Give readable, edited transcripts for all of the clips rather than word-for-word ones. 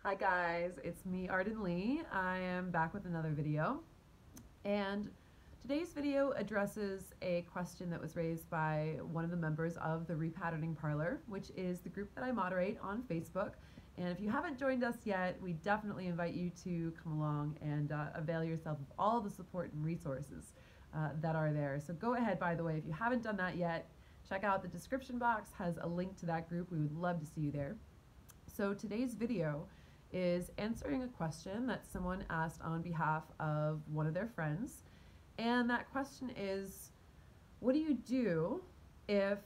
Hi guys, it's me Arden Lee. I am back with another video, and today's video addresses a question that was raised by one of the members of the Repatterning Parlor, which is the group that I moderate on Facebook. And if you haven't joined us yet, we definitely invite you to come along and avail yourself of all the support and resources that are there. So go ahead, by the way, if you haven't done that yet, check out the description box, has a link to that group. We would love to see you there. So today's video is answering a question that someone asked on behalf of one of their friends. And that question is, what do you do if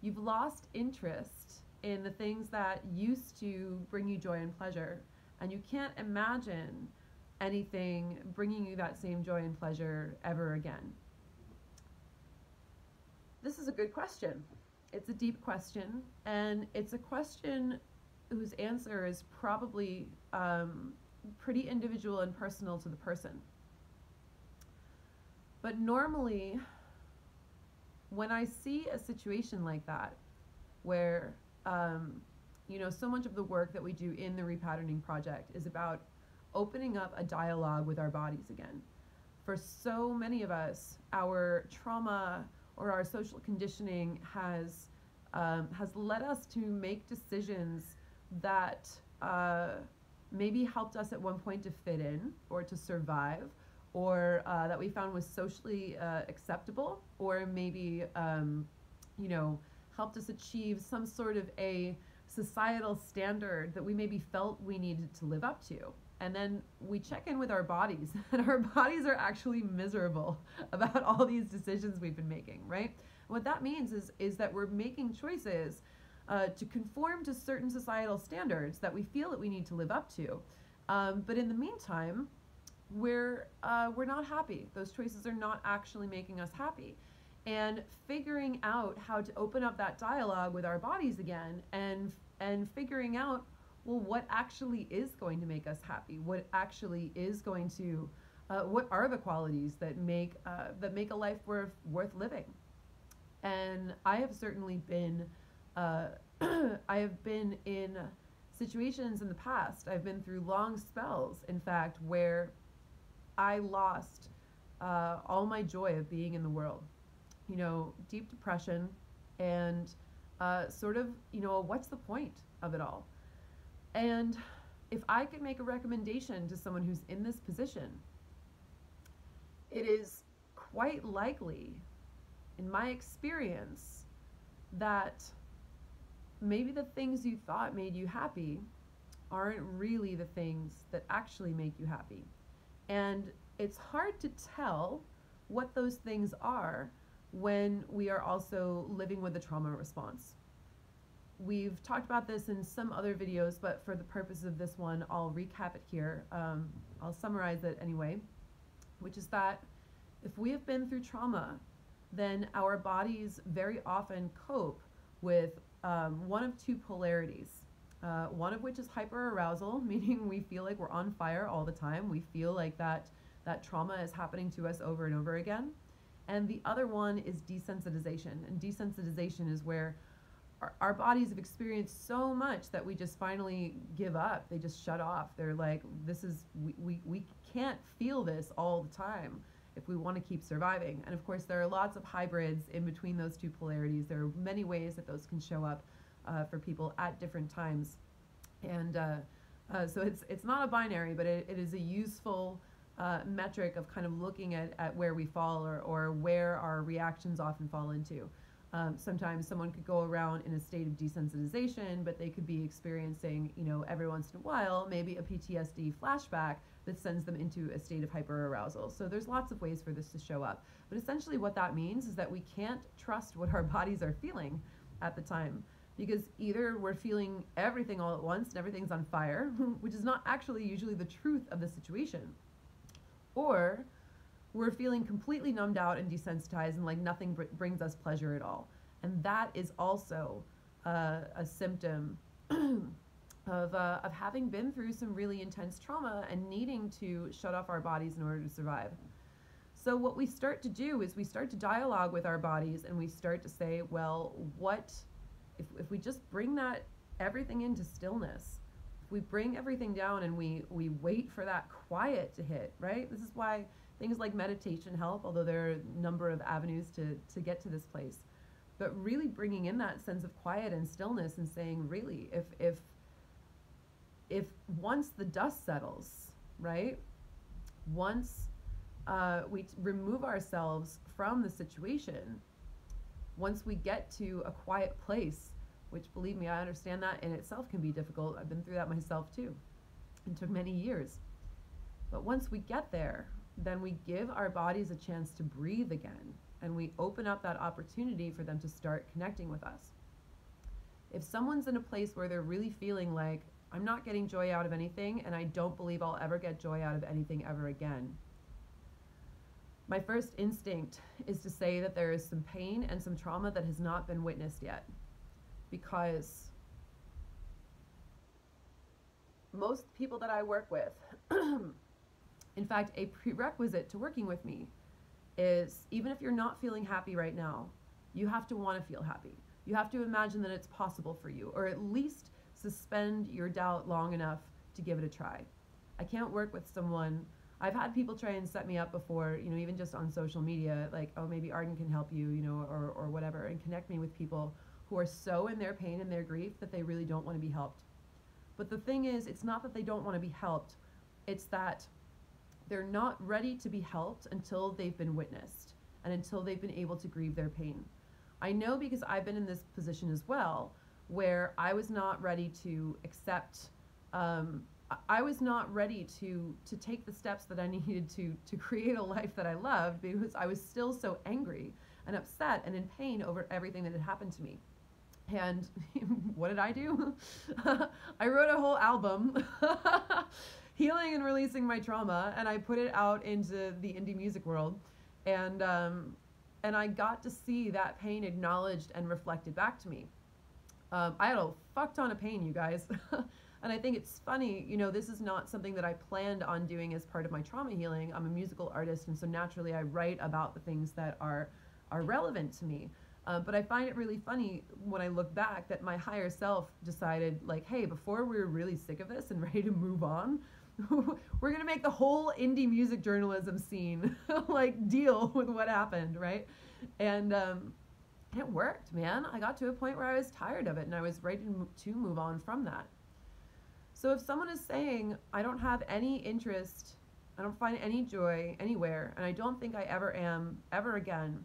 you've lost interest in the things that used to bring you joy and pleasure, and you can't imagine anything bringing you that same joy and pleasure ever again? This is a good question. It's a deep question, and it's a question whose answer is probably pretty individual and personal to the person. But normally, when I see a situation like that, where so much of the work that we do in the Repatterning Project is about opening up a dialogue with our bodies again. For so many of us, our trauma or our social conditioning has led us to make decisions that maybe helped us at one point to fit in or to survive, or that we found was socially acceptable, or maybe helped us achieve some sort of a societal standard that we maybe felt we needed to live up to. And then we check in with our bodies, and our bodies are actually miserable about all these decisions we've been making, right? And what that means is that we're making choices to conform to certain societal standards that we feel that we need to live up to. But in the meantime, we're not happy. Those choices are not actually making us happy. And figuring out how to open up that dialogue with our bodies again, and figuring out, well, what actually is going to make us happy? What actually is going to, what are the qualities that make a life worth living? And I have certainly been I have been in situations in the past. I've been through long spells, in fact, where I lost all my joy of being in the world. Deep depression, and what's the point of it all? And if I could make a recommendation to someone who's in this position, it is quite likely, in my experience, that maybe the things you thought made you happy aren't really the things that actually make you happy. And it's hard to tell what those things are when we are also living with a trauma response. We've talked about this in some other videos, but for the purpose of this one, I'll recap it here. I'll summarize it anyway, which is that if we have been through trauma, then our bodies very often cope with one of two polarities. One of which is hyperarousal, meaning we feel like we're on fire all the time. We feel like that trauma is happening to us over and over again. And the other one is desensitization. And desensitization is where our bodies have experienced so much that we just finally give up. They just shut off. They're like, we can't feel this all the time if we want to keep surviving. And of course, there are lots of hybrids in between those two polarities. There are many ways that those can show up for people at different times. And so it's not a binary, but it is a useful metric of kind of looking at where we fall, or where our reactions often fall into. Sometimes someone could go around in a state of desensitization, but they could be experiencing, every once in a while, maybe a PTSD flashback that sends them into a state of hyperarousal. So there's lots of ways for this to show up. But essentially what that means is that we can't trust what our bodies are feeling at the time, because either we're feeling everything all at once and everything's on fire, which is not actually usually the truth of the situation, or we're feeling completely numbed out and desensitized, and like nothing brings us pleasure at all. And that is also a symptom of having been through some really intense trauma and needing to shut off our bodies in order to survive. So what we start to do is we start to dialogue with our bodies, and we start to say, well, what if we just bring that everything into stillness we bring everything down and we wait for that quiet to hit, right? This is why things like meditation help, although there are a number of avenues to get to this place. But really bringing in that sense of quiet and stillness and saying, really, if once the dust settles, right? Once we remove ourselves from the situation, once we get to a quiet place, which, believe me, I understand that in itself can be difficult. I've been through that myself too. It took many years. But once we get there, then we give our bodies a chance to breathe again, and we open up that opportunity for them to start connecting with us. If someone's in a place where they're really feeling like, I'm not getting joy out of anything, and I don't believe I'll ever get joy out of anything ever again, my first instinct is to say that there is some pain and some trauma that has not been witnessed yet. Because most people that I work with, in fact, a prerequisite to working with me is, even if you're not feeling happy right now, you have to want to feel happy. You have to imagine that it's possible for you, or at least suspend your doubt long enough to give it a try. I can't work with someone. I've had people try and set me up before, even just on social media, like, oh, maybe Arden can help you, or whatever, and connect me with people who are so in their pain and their grief that they really don't want to be helped. But the thing is, it's not that they don't want to be helped. It's that they're not ready to be helped until they've been witnessed and until they've been able to grieve their pain. I know, because I've been in this position as well, where I was not ready to accept, I was not ready to take the steps that I needed to create a life that I loved, because I was still so angry and upset and in pain over everything that had happened to me. And what did I do? I wrote a whole album, healing and releasing my trauma, and I put it out into the indie music world. And I got to see that pain acknowledged and reflected back to me. I had a fuck ton of pain, you guys. And I think it's funny, this is not something that I planned on doing as part of my trauma healing. I'm a musical artist, and so naturally I write about the things that are relevant to me. But I find it really funny when I look back that my higher self decided, like, hey, before we were really sick of this and ready to move on, we're going to make the whole indie music journalism scene like deal with what happened, right? And it worked, man. I got to a point where I was tired of it and I was ready to move on from that. So if someone is saying, I don't have any interest, I don't find any joy anywhere, and I don't think I ever am, ever again,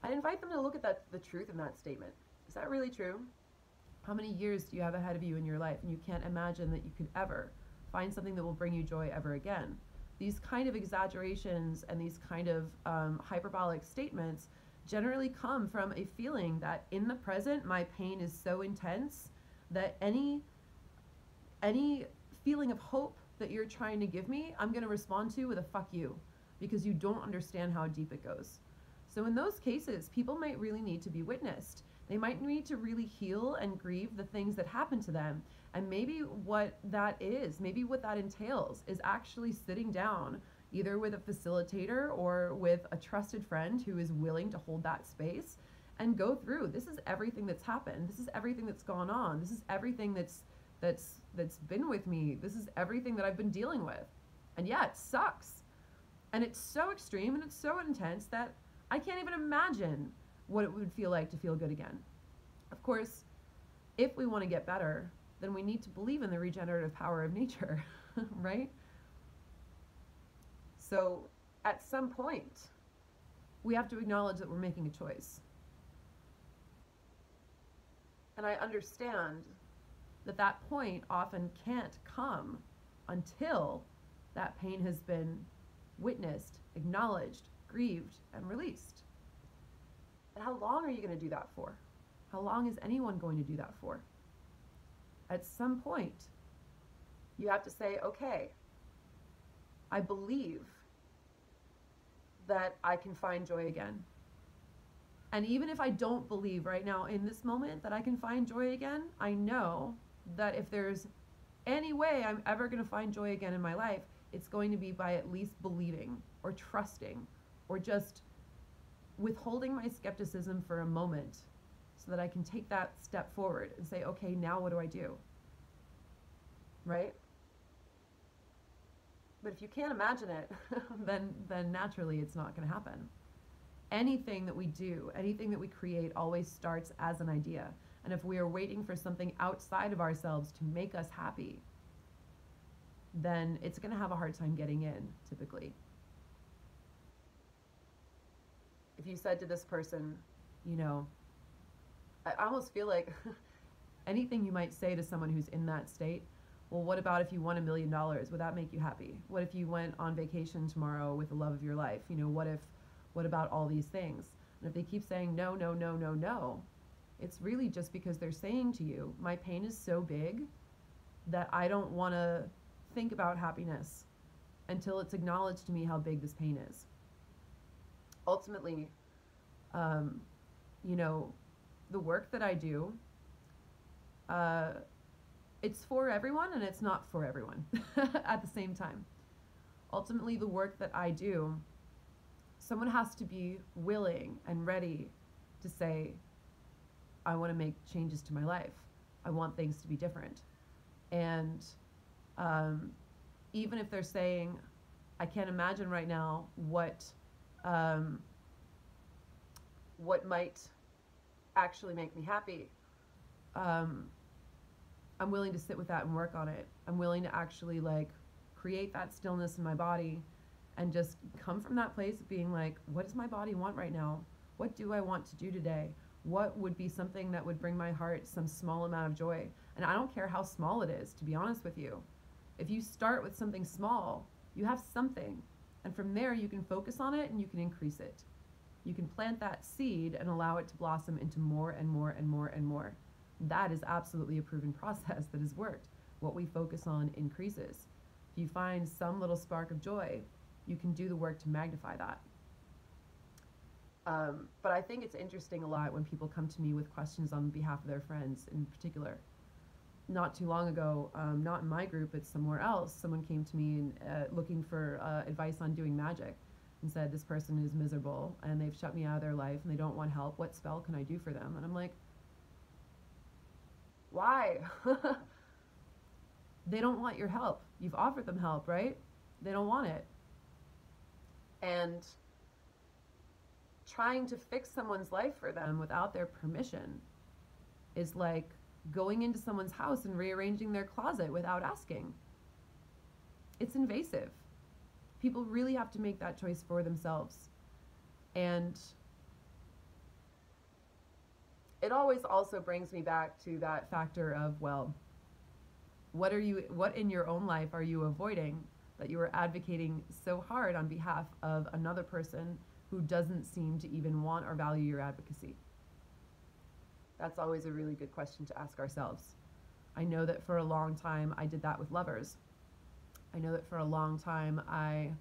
I invite them to look at the truth in that statement. Is that really true? How many years do you have ahead of you in your life, and you can't imagine that you could ever find something that will bring you joy ever again? These kind of exaggerations and these kind of hyperbolic statements generally come from a feeling that in the present, my pain is so intense that any feeling of hope that you're trying to give me, I'm going to respond to with a fuck you, because you don't understand how deep it goes. So in those cases, people might really need to be witnessed. They might need to really heal and grieve the things that happened to them. And maybe what that is, maybe what that entails is actually sitting down either with a facilitator or with a trusted friend who is willing to hold that space and go through, this is everything that's happened. This is everything that's gone on. This is everything that's been with me. This is everything that I've been dealing with. And yeah, it sucks. And it's so extreme and it's so intense that I can't even imagine what it would feel like to feel good again. Of course, if we want to get better, then we need to believe in the regenerative power of nature, right? So at some point, we have to acknowledge that we're making a choice. And I understand that that point often can't come until that pain has been witnessed, acknowledged, grieved, and released. And how long are you going to do that for? How long is anyone going to do that for? At some point, you have to say, okay, I believe that I can find joy again. And even if I don't believe right now in this moment that I can find joy again, I know that if there's any way I'm ever going to find joy again in my life, it's going to be by at least believing or trusting or just withholding my skepticism for a moment so that I can take that step forward and say, okay, now what do I do? right? But if you can't imagine it, then naturally it's not going to happen. Anything that we do, anything that we create always starts as an idea. And if we are waiting for something outside of ourselves to make us happy, then it's going to have a hard time getting in, typically. If you said to this person, you know, I almost feel like anything you might say to someone who's in that state, well, what about if you won $1 million? Would that make you happy? What if you went on vacation tomorrow with the love of your life? You know, what about all these things? And if they keep saying no, no, no, no, no, it's really just because they're saying to you, my pain is so big that I don't want to think about happiness until it's acknowledged to me how big this pain is. Ultimately, you know, the work that I do, it's for everyone and it's not for everyone at the same time. Ultimately, the work that I do, someone has to be willing and ready to say, I want to make changes to my life. I want things to be different. And even if they're saying, I can't imagine right now what might actually make me happy, I'm willing to sit with that and work on it. I'm willing to actually like create that stillness in my body and just come from that place of being like, what does my body want right now? What do I want to do today? What would be something that would bring my heart some small amount of joy? And I don't care how small it is, to be honest with you. If you start with something small, you have something. And from there, you can focus on it and you can increase it. You can plant that seed and allow it to blossom into more and more and more and more. That is absolutely a proven process that has worked. What we focus on increases. If you find some little spark of joy, you can do the work to magnify that. But I think it's interesting a lot when people come to me with questions on behalf of their friends in particular. Not too long ago, not in my group, but somewhere else, someone came to me and, looking for advice on doing magic and said, this person is miserable and they've shut me out of their life and they don't want help. What spell can I do for them? And I'm like, why? They don't want your help. You've offered them help, right? They don't want it. And trying to fix someone's life for them without their permission is like going into someone's house and rearranging their closet without asking. It's invasive. People really have to make that choice for themselves. And it always also brings me back to that factor of, well, what in your own life are you avoiding that you are advocating so hard on behalf of another person who doesn't seem to even want or value your advocacy? That's always a really good question to ask ourselves. I know that for a long time I did that with lovers. I know that for a long time I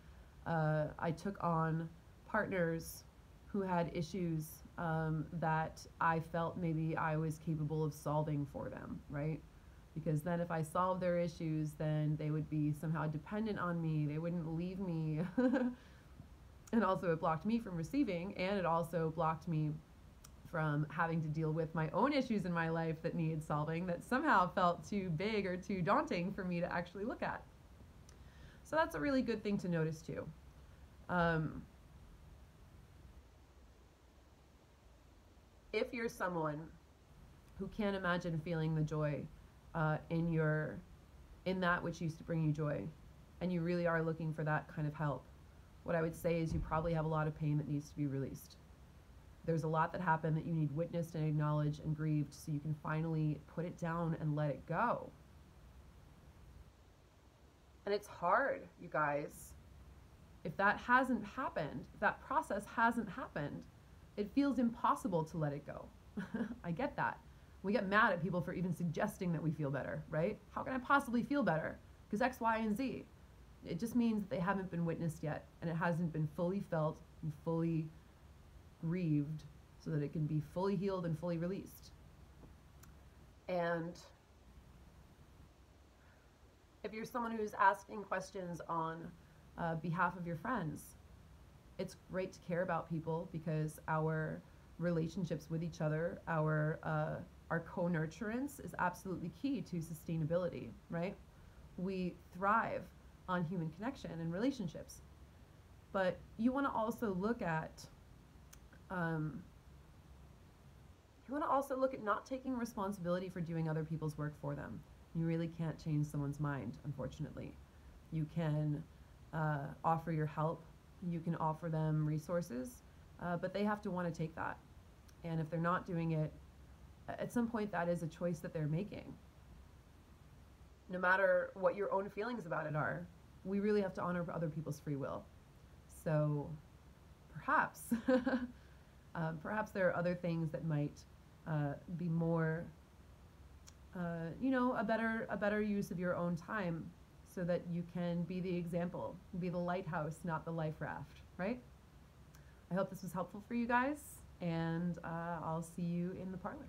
took on partners who had issues that I felt maybe I was capable of solving for them, right? Because then if I solved their issues, then they would be somehow dependent on me. They wouldn't leave me. And also it blocked me from receiving, and it also blocked me from having to deal with my own issues in my life that needed solving, that somehow felt too big or too daunting for me to actually look at. So that's a really good thing to notice too. If you're someone who can't imagine feeling the joy in that which used to bring you joy, and you really are looking for that kind of help, what I would say is you probably have a lot of pain that needs to be released. There's a lot that happened that you need witnessed and acknowledged and grieved so you can finally put it down and let it go. And it's hard, you guys. If that hasn't happened, if that process hasn't happened, it feels impossible to let it go. I get that. We get mad at people for even suggesting that we feel better, right? How can I possibly feel better? Because X, Y, and Z. It just means that they haven't been witnessed yet, and it hasn't been fully felt and fully grieved so that it can be fully healed and fully released. And if you're someone who's asking questions on behalf of your friends, it's great to care about people, because our relationships with each other, our co-nurturance is absolutely key to sustainability, right? We thrive on human connection and relationships. But you want to also look at not taking responsibility for doing other people's work for them. You really can't change someone's mind, unfortunately. You can offer your help, you can offer them resources, but they have to want to take that. And if they're not doing it, at some point that is a choice that they're making. No matter what your own feelings about it are, we really have to honor other people's free will. So perhaps, perhaps there are other things that might be more, a better use of your own time, so that you can be the example, be the lighthouse, not the life raft, right? I hope this was helpful for you guys, and I'll see you in the parlor.